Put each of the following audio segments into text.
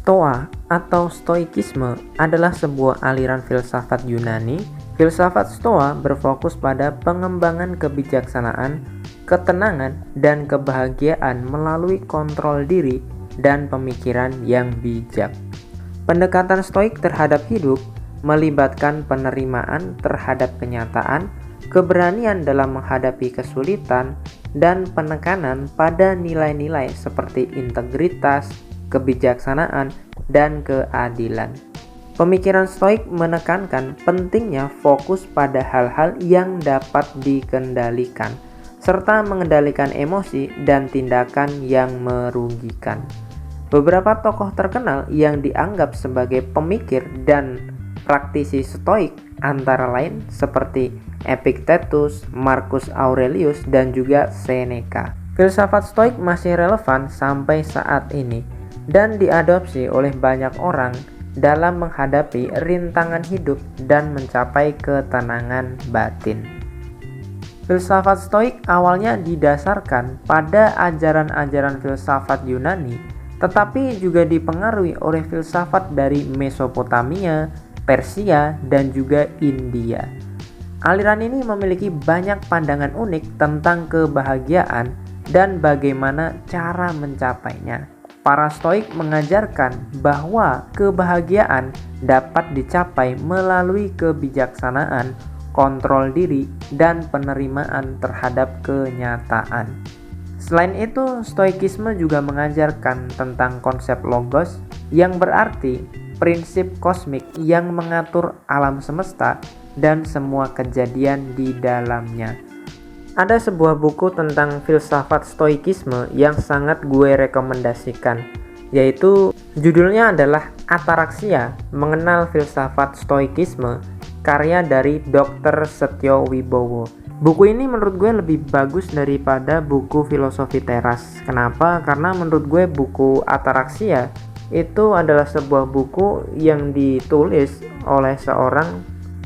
Stoa atau Stoikisme adalah sebuah aliran filsafat Yunani. Filsafat Stoa berfokus pada pengembangan kebijaksanaan, ketenangan, dan kebahagiaan melalui kontrol diri dan pemikiran yang bijak. Pendekatan Stoik terhadap hidup melibatkan penerimaan terhadap kenyataan, keberanian dalam menghadapi kesulitan, dan penekanan pada nilai-nilai seperti integritas, kebijaksanaan, dan keadilan. Pemikiran Stoik menekankan pentingnya fokus pada hal-hal yang dapat dikendalikan, serta mengendalikan emosi dan tindakan yang merugikan. Beberapa tokoh terkenal yang dianggap sebagai pemikir dan praktisi Stoik antara lain seperti Epictetus, Marcus Aurelius, dan juga Seneca. Filsafat Stoik masih relevan sampai saat ini dan diadopsi oleh banyak orang dalam menghadapi rintangan hidup dan mencapai ketenangan batin. Filsafat Stoik awalnya didasarkan pada ajaran-ajaran filsafat Yunani, tetapi juga dipengaruhi oleh filsafat dari Mesopotamia, Persia, dan juga India. Aliran ini memiliki banyak pandangan unik tentang kebahagiaan dan bagaimana cara mencapainya. Para Stoik mengajarkan bahwa kebahagiaan dapat dicapai melalui kebijaksanaan, kontrol diri, dan penerimaan terhadap kenyataan. Selain itu, Stoikisme juga mengajarkan tentang konsep logos yang berarti prinsip kosmik yang mengatur alam semesta dan semua kejadian di dalamnya. Ada sebuah buku tentang filsafat Stoikisme yang sangat gue rekomendasikan, yaitu judulnya adalah Ataraxia, Mengenal Filsafat Stoikisme, karya dari Dr. Setyo Wibowo. Buku ini menurut gue lebih bagus daripada buku Filosofi Teras. Kenapa? Karena menurut gue buku Ataraxia itu adalah sebuah buku yang ditulis oleh seorang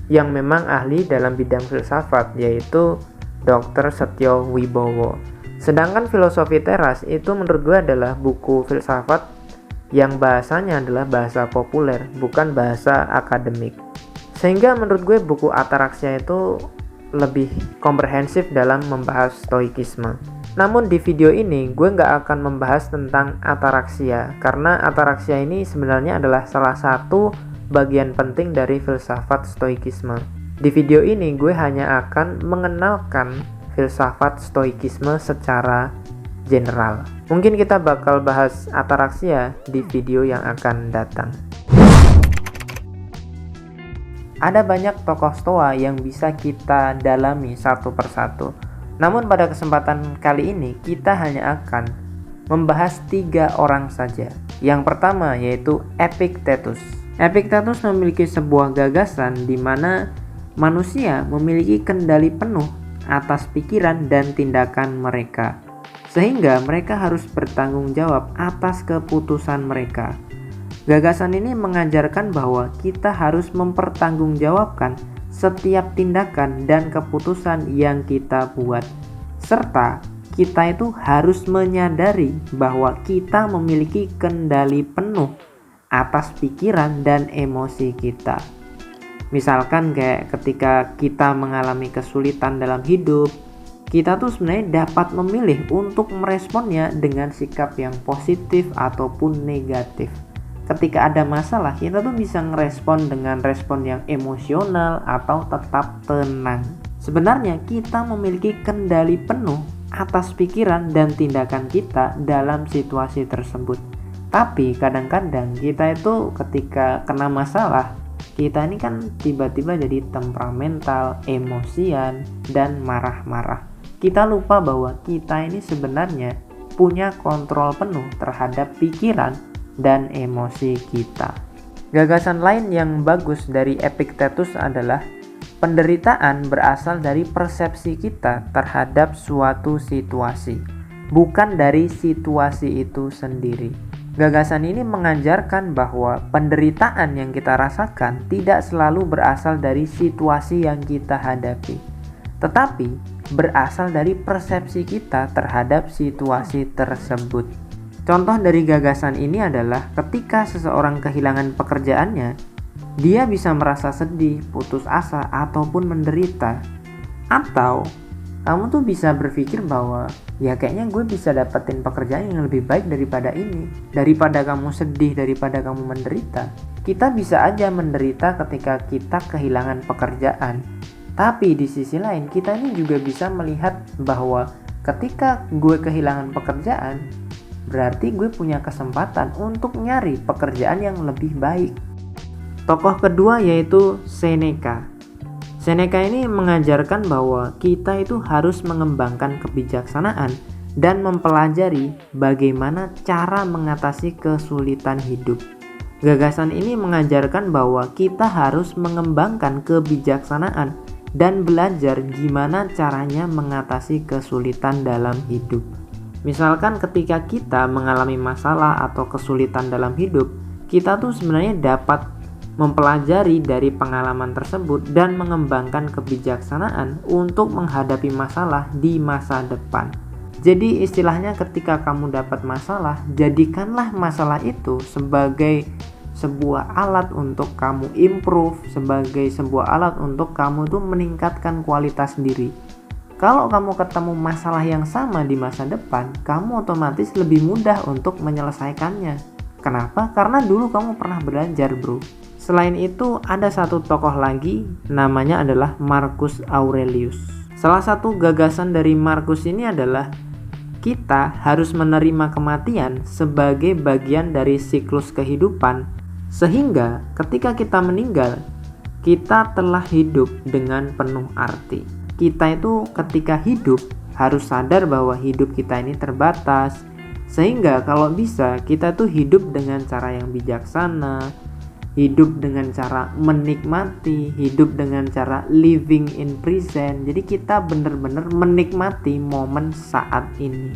yang memang ahli dalam bidang filsafat, yaitu Dr. Setyo Wibowo. Sedangkan Filosofi Teras itu menurut gue adalah buku filsafat yang bahasanya adalah bahasa populer, bukan bahasa akademik. Sehingga menurut gue buku Ataraxia itu lebih komprehensif dalam membahas Stoikisme. Namun di video ini gue nggak akan membahas tentang Ataraxia, karena Ataraxia ini sebenarnya adalah salah satu bagian penting dari filsafat Stoikisme. Di video ini gue hanya akan mengenalkan filsafat Stoikisme secara general. Mungkin kita bakal bahas Ataraxia di video yang akan datang. Ada banyak tokoh Stoa yang bisa kita dalami satu persatu. Namun pada kesempatan kali ini kita hanya akan membahas 3 orang saja. Yang pertama yaitu Epictetus. Epictetus memiliki sebuah gagasan di mana manusia memiliki kendali penuh atas pikiran dan tindakan mereka, sehingga mereka harus bertanggung jawab atas keputusan mereka. Gagasan ini mengajarkan bahwa kita harus mempertanggungjawabkan setiap tindakan dan keputusan yang kita buat, serta kita itu harus menyadari bahwa kita memiliki kendali penuh atas pikiran dan emosi kita. Misalkan kayak ketika kita mengalami kesulitan dalam hidup, kita tuh sebenarnya dapat memilih untuk meresponnya dengan sikap yang positif ataupun negatif. Ketika ada masalah, kita tuh bisa ngerespon dengan respon yang emosional atau tetap tenang. Sebenarnya kita memiliki kendali penuh atas pikiran dan tindakan kita dalam situasi tersebut. Tapi kadang-kadang kita itu ketika kena masalah, kita ini kan tiba-tiba jadi temperamental, emosian, dan marah-marah. Kita lupa bahwa kita ini sebenarnya punya kontrol penuh terhadap pikiran dan emosi kita. Gagasan lain yang bagus dari Epictetus adalah penderitaan berasal dari persepsi kita terhadap suatu situasi, bukan dari situasi itu sendiri. Gagasan ini mengajarkan bahwa penderitaan yang kita rasakan tidak selalu berasal dari situasi yang kita hadapi, tetapi berasal dari persepsi kita terhadap situasi tersebut. Contoh dari gagasan ini adalah ketika seseorang kehilangan pekerjaannya, dia bisa merasa sedih, putus asa, ataupun menderita. Atau kamu tuh bisa berpikir bahwa ya kayaknya gue bisa dapetin pekerjaan yang lebih baik daripada ini. Daripada kamu sedih, daripada kamu menderita. Kita bisa aja menderita ketika kita kehilangan pekerjaan. Tapi di sisi lain kita ini juga bisa melihat bahwa ketika gue kehilangan pekerjaan, berarti gue punya kesempatan untuk nyari pekerjaan yang lebih baik. Tokoh kedua yaitu Seneca. Seneca ini mengajarkan bahwa kita itu harus mengembangkan kebijaksanaan dan mempelajari bagaimana cara mengatasi kesulitan hidup. Gagasan ini mengajarkan bahwa kita harus mengembangkan kebijaksanaan dan belajar gimana caranya mengatasi kesulitan dalam hidup. Misalkan ketika kita mengalami masalah atau kesulitan dalam hidup, kita tuh sebenarnya dapat mempelajari dari pengalaman tersebut dan mengembangkan kebijaksanaan untuk menghadapi masalah di masa depan. Jadi istilahnya ketika kamu dapat masalah, jadikanlah masalah itu sebagai sebuah alat untuk kamu improve, sebagai sebuah alat untuk kamu tuh meningkatkan kualitas diri. Kalau kamu ketemu masalah yang sama di masa depan, kamu otomatis lebih mudah untuk menyelesaikannya. Kenapa? Karena dulu kamu pernah belajar, bro. Selain itu, ada satu tokoh lagi, namanya adalah Marcus Aurelius. Salah satu gagasan dari Marcus ini adalah kita harus menerima kematian sebagai bagian dari siklus kehidupan, sehingga ketika kita meninggal, kita telah hidup dengan penuh arti. Kita itu ketika hidup harus sadar bahwa hidup kita ini terbatas, sehingga kalau bisa kita tuh hidup dengan cara yang bijaksana, hidup dengan cara menikmati, hidup dengan cara living in present. Jadi kita benar-benar menikmati momen saat ini.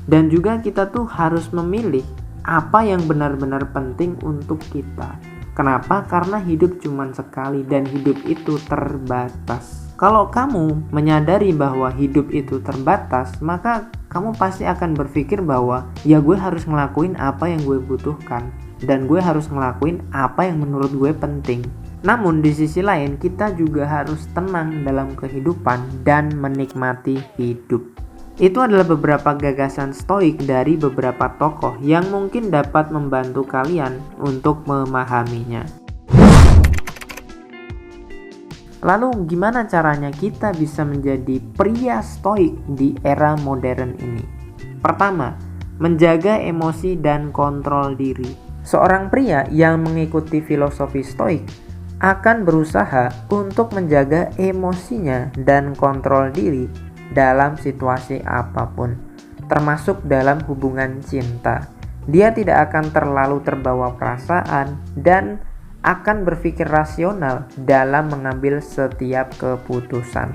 Dan juga kita tuh harus memilih apa yang benar-benar penting untuk kita. Kenapa? Karena hidup cuma sekali dan hidup itu terbatas. Kalau kamu menyadari bahwa hidup itu terbatas, maka kamu pasti akan berpikir bahwa ya gue harus ngelakuin apa yang gue butuhkan dan gue harus ngelakuin apa yang menurut gue penting. Namun di sisi lain kita juga harus tenang dalam kehidupan dan menikmati hidup. Itu adalah beberapa gagasan stoik dari beberapa tokoh yang mungkin dapat membantu kalian untuk memahaminya. Lalu gimana caranya kita bisa menjadi pria stoik di era modern ini? Pertama, menjaga emosi dan kontrol diri. Seorang pria yang mengikuti filosofi stoik akan berusaha untuk menjaga emosinya dan kontrol diri dalam situasi apapun, termasuk dalam hubungan cinta. Dia tidak akan terlalu terbawa perasaan dan akan berpikir rasional dalam mengambil setiap keputusan,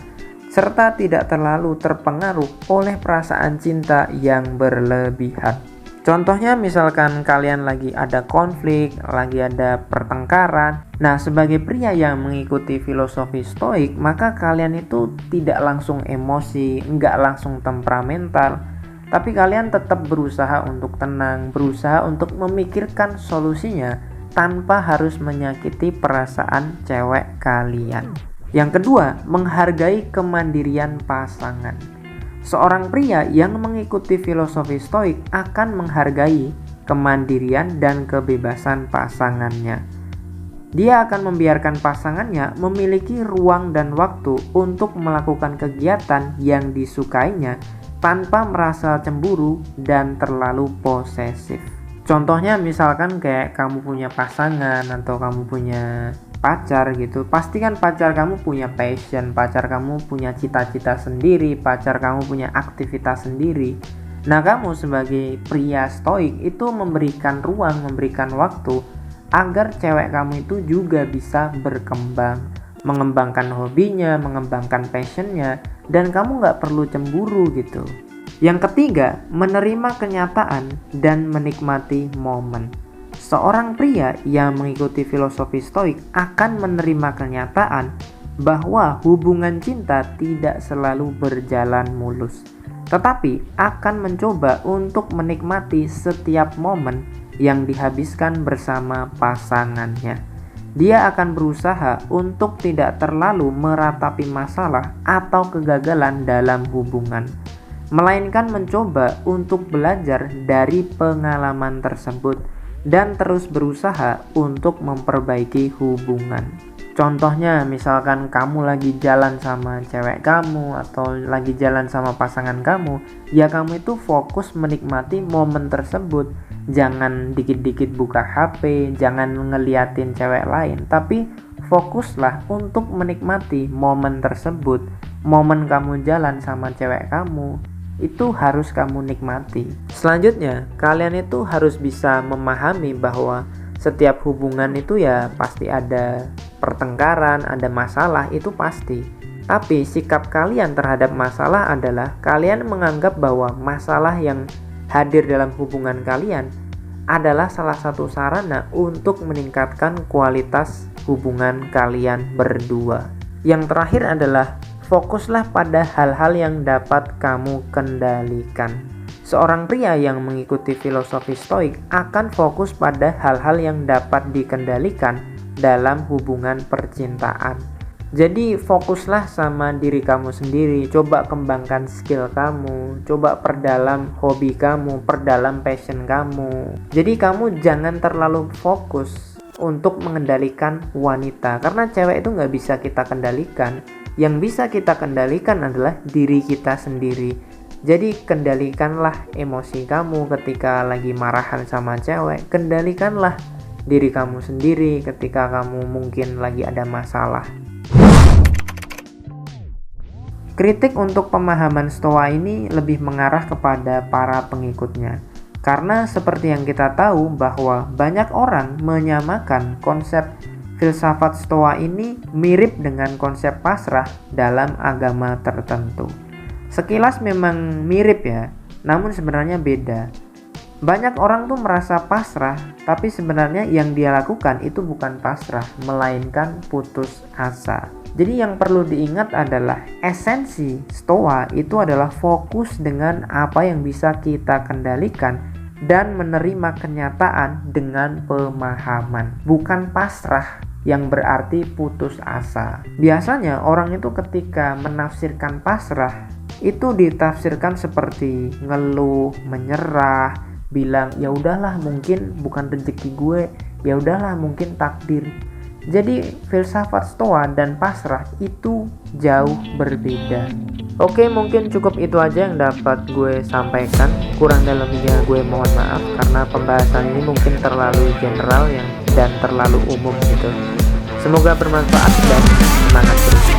serta tidak terlalu terpengaruh oleh perasaan cinta yang berlebihan. Contohnya misalkan kalian lagi ada konflik, lagi ada pertengkaran. Nah, sebagai pria yang mengikuti filosofi stoik, maka kalian itu tidak langsung emosi, nggak langsung temperamental, tapi kalian tetap berusaha untuk tenang, berusaha untuk memikirkan solusinya tanpa harus menyakiti perasaan cewek kalian. Yang kedua, menghargai kemandirian pasangan. Seorang pria yang mengikuti filosofi stoik akan menghargai kemandirian dan kebebasan pasangannya. Dia akan membiarkan pasangannya memiliki ruang dan waktu untuk melakukan kegiatan yang disukainya tanpa merasa cemburu dan terlalu posesif. Contohnya misalkan kayak kamu punya pasangan atau kamu punya pacar gitu, pasti kan pacar kamu punya passion, pacar kamu punya cita-cita sendiri, pacar kamu punya aktivitas sendiri. Nah, kamu sebagai pria stoik itu memberikan ruang, memberikan waktu agar cewek kamu itu juga bisa berkembang, mengembangkan hobinya, mengembangkan passionnya, dan kamu gak perlu cemburu gitu. Yang ketiga, menerima kenyataan dan menikmati momen. Seorang pria yang mengikuti filosofi stoik akan menerima kenyataan bahwa hubungan cinta tidak selalu berjalan mulus. tetapi akan mencoba untuk menikmati setiap momen yang dihabiskan bersama pasangannya. Dia akan berusaha untuk tidak terlalu meratapi masalah atau kegagalan dalam hubungan, melainkan mencoba untuk belajar dari pengalaman tersebut dan terus berusaha untuk memperbaiki hubungan. Contohnya, misalkan kamu lagi jalan sama cewek kamu atau lagi jalan sama pasangan kamu, ya kamu itu fokus menikmati momen tersebut. Jangan dikit-dikit buka HP, jangan ngeliatin cewek lain, tapi fokuslah untuk menikmati momen tersebut. Momen kamu jalan sama cewek kamu, itu harus kamu nikmati. Selanjutnya, kalian itu harus bisa memahami bahwa setiap hubungan itu ya pasti ada pertengkaran, ada masalah, itu pasti. Tapi sikap kalian terhadap masalah adalah kalian menganggap bahwa masalah yang hadir dalam hubungan kalian adalah salah satu sarana untuk meningkatkan kualitas hubungan kalian berdua. Yang terakhir adalah fokuslah pada hal-hal yang dapat kamu kendalikan. Seorang pria yang mengikuti filosofi Stoik akan fokus pada hal-hal yang dapat dikendalikan dalam hubungan percintaan. Jadi fokuslah sama diri kamu sendiri, coba kembangkan skill kamu, coba perdalam hobi kamu, perdalam passion kamu. Jadi kamu jangan terlalu fokus untuk mengendalikan wanita, karena cewek itu nggak bisa kita kendalikan. Yang bisa kita kendalikan adalah diri kita sendiri. Jadi kendalikanlah emosi kamu ketika lagi marahan sama cewek, kendalikanlah diri kamu sendiri ketika kamu mungkin lagi ada masalah. Kritik untuk pemahaman Stoa ini lebih mengarah kepada para pengikutnya. Karena seperti yang kita tahu bahwa banyak orang menyamakan konsep filsafat Stoa ini mirip dengan konsep pasrah dalam agama tertentu. Sekilas memang mirip ya, namun sebenarnya beda. Banyak orang tuh merasa pasrah, tapi sebenarnya yang dia lakukan itu bukan pasrah, melainkan putus asa. Jadi yang perlu diingat adalah esensi Stoa itu adalah fokus dengan apa yang bisa kita kendalikan dan menerima kenyataan dengan pemahaman, bukan pasrah yang berarti putus asa. Biasanya orang itu ketika menafsirkan pasrah itu ditafsirkan seperti ngeluh, menyerah, bilang ya udahlah mungkin bukan rezeki gue, ya udahlah mungkin takdir. Jadi filsafat Stoa dan pasrah itu jauh berbeda. Oke, mungkin cukup itu aja yang dapat gue sampaikan. Kurang dalamnya gue mohon maaf karena pembahasan ini mungkin terlalu general dan terlalu umum gitu. Semoga bermanfaat dan semangat terus.